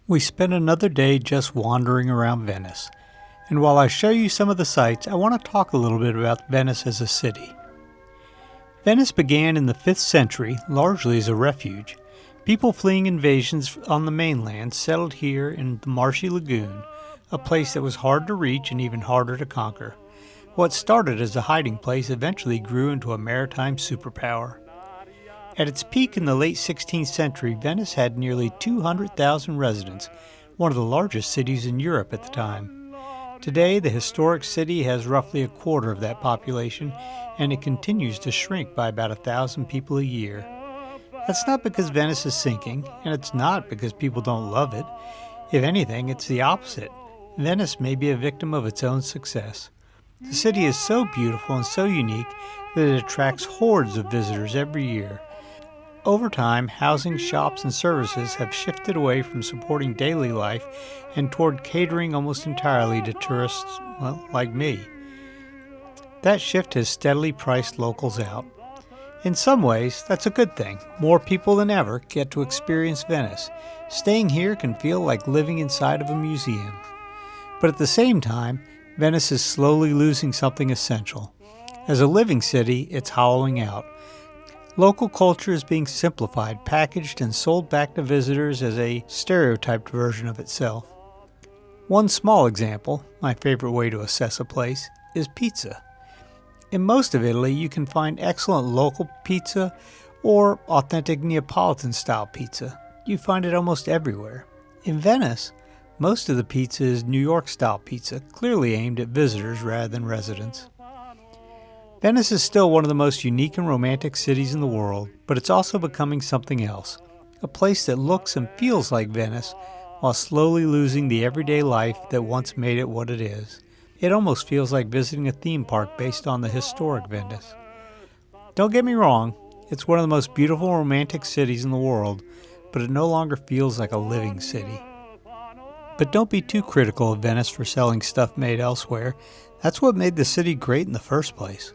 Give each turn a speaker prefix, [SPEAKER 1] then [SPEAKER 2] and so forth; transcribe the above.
[SPEAKER 1] We spent another day just wandering around Venice, and while I show you some of the sights, I want to talk a little bit about Venice as a city. Venice began in the 5th century largely as a refuge. People fleeing invasions on the mainland settled here in the marshy lagoon, a place that was hard to reach and even harder to conquer. What started as a hiding place eventually grew into a maritime superpower. At its peak in the late 16th century, Venice had nearly 200,000 residents, one of the largest cities in Europe at the time. Today, the historic city has roughly a quarter of that population, and it continues to shrink by about 1,000 people a year. That's not because Venice is sinking, and it's not because people don't love it. If anything, it's the opposite. Venice may be a victim of its own success. The city is so beautiful and so unique that it attracts hordes of visitors every year. Over time, housing, shops, and services have shifted away from supporting daily life and toward catering almost entirely to tourists, like me. That shift has steadily priced locals out. In some ways, that's a good thing. More people than ever get to experience Venice. Staying here can feel like living inside of a museum. But at the same time, Venice is slowly losing something essential. As a living city, it's hollowing out. Local culture is being simplified, packaged, and sold back to visitors as a stereotyped version of itself. One small example, my favorite way to assess a place, is pizza. In most of Italy, you can find excellent local pizza or authentic Neapolitan-style pizza. You find it almost everywhere. In Venice, most of the pizza is New York-style pizza, clearly aimed at visitors rather than residents. Venice is still one of the most unique and romantic cities in the world, but it's also becoming something else, a place that looks and feels like Venice while slowly losing the everyday life that once made it what it is. It almost feels like visiting a theme park based on the historic Venice. Don't get me wrong, it's one of the most beautiful and romantic cities in the world, but it no longer feels like a living city. But don't be too critical of Venice for selling stuff made elsewhere. That's what made the city great in the first place.